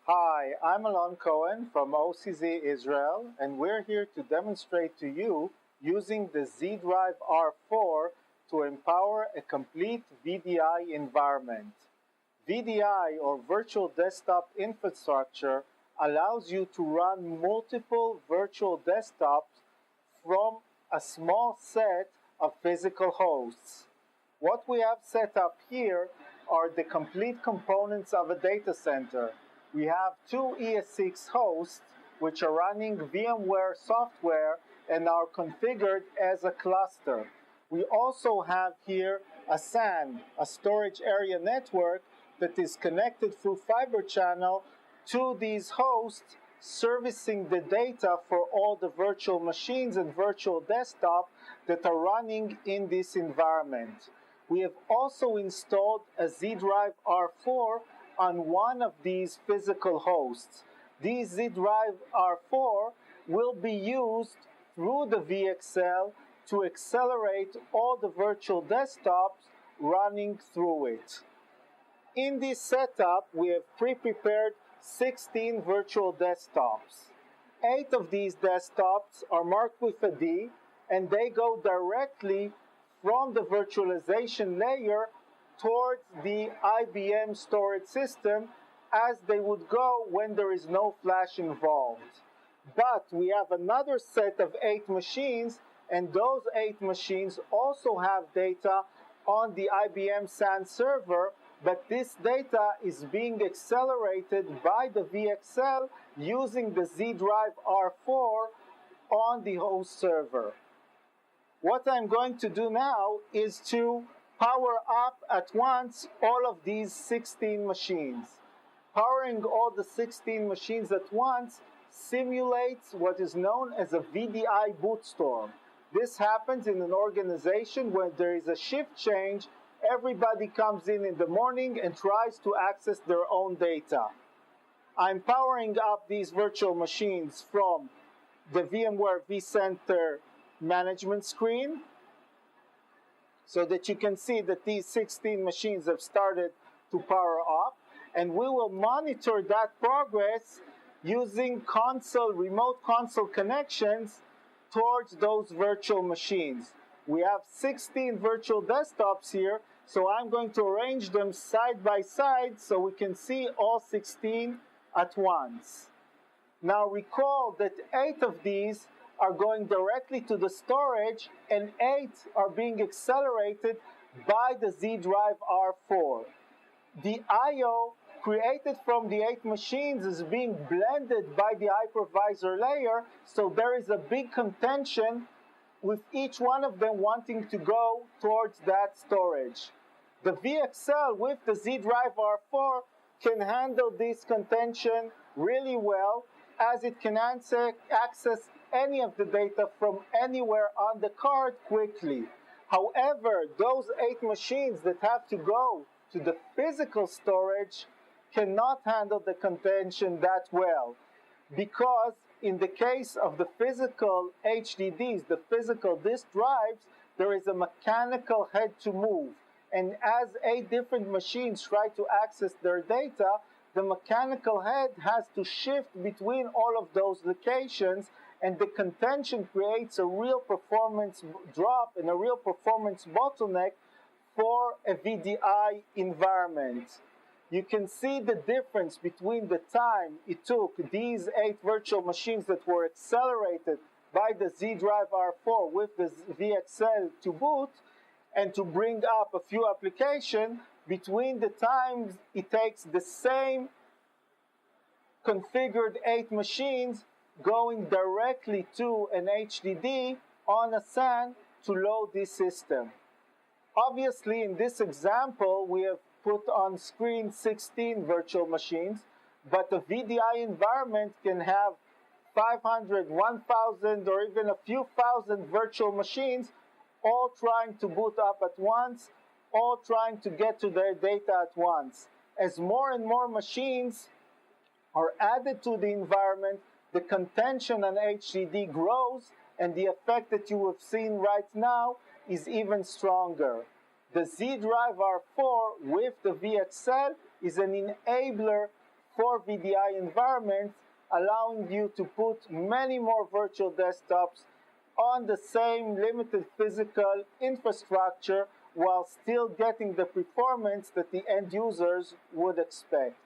Hi, I'm Alon Cohen from OCZ Israel, and we're here to demonstrate to you using the Z Drive R4 to empower a complete VDI environment. VDI, or Virtual Desktop Infrastructure, allows you to run multiple virtual desktops from a small set of physical hosts. What we have set up here are the complete components of a data center. We have two ES6 hosts which are running VMware software and are configured as a cluster. We also have here a SAN, a storage area network, that is connected through fiber channel to these hosts, servicing the data for all the virtual machines and virtual desktop that are running in this environment. We have also installed a Z Drive R4 on one of these physical hosts. These Z Drive R4 will be used through the VXL to accelerate all the virtual desktops running through it. In this setup, we have pre-prepared 16 virtual desktops. 8 of these desktops are marked with a D, and they go directly from the virtualization layer towards the IBM storage system, as they would go when there is no flash involved. But we have another set of 8 machines, and those 8 machines also have data on the IBM SAN server, but this data is being accelerated by the VXL using the Z Drive R4 on the host server. What I'm going to do now is to power up at once all of these 16 machines. Powering all the 16 machines at once simulates what is known as a VDI bootstorm. This happens in an organization where there is a shift change. Everybody comes in the morning and tries to access their own data. I'm powering up these virtual machines from the VMware vCenter management screen, so that you can see that these 16 machines have started to power up, and we will monitor that progress using remote console connections towards those virtual machines. We have 16 virtual desktops here, so I'm going to arrange them side by side so we can see all 16 at once. Now recall that 8 of these are going directly to the storage, and 8 are being accelerated by the Z Drive R4. The I/O created from the 8 machines is being blended by the hypervisor layer, so there is a big contention with each one of them wanting to go towards that storage. The VXL with the Z Drive R4 can handle this contention really well, as it can access any of the data from anywhere on the card quickly. However, those 8 machines that have to go to the physical storage cannot handle the contention that well, because in the case of the physical HDDs, the physical disk drives, there is a mechanical head to move. And as 8 different machines try to access their data, the mechanical head has to shift between all of those locations, and the contention creates a real performance drop and a real performance bottleneck for a VDI environment. You can see the difference between the time it took these 8 virtual machines that were accelerated by the Z Drive R4 with the VXL to boot and to bring up a few applications, between the times it takes the same configured 8 machines going directly to an HDD on a SAN to load this system. Obviously, in this example, we have put on screen 16 virtual machines, but a VDI environment can have 500, 1,000, or even a few thousand virtual machines, all trying to boot up at once, all trying to get to their data at once. As more and more machines are added to the environment, the contention on HDD grows, and the effect that you have seen right now is even stronger. The Z Drive R4 with the VXL is an enabler 4 VDI environments, allowing you to put many more virtual desktops on the same limited physical infrastructure while still getting the performance that the end users would expect.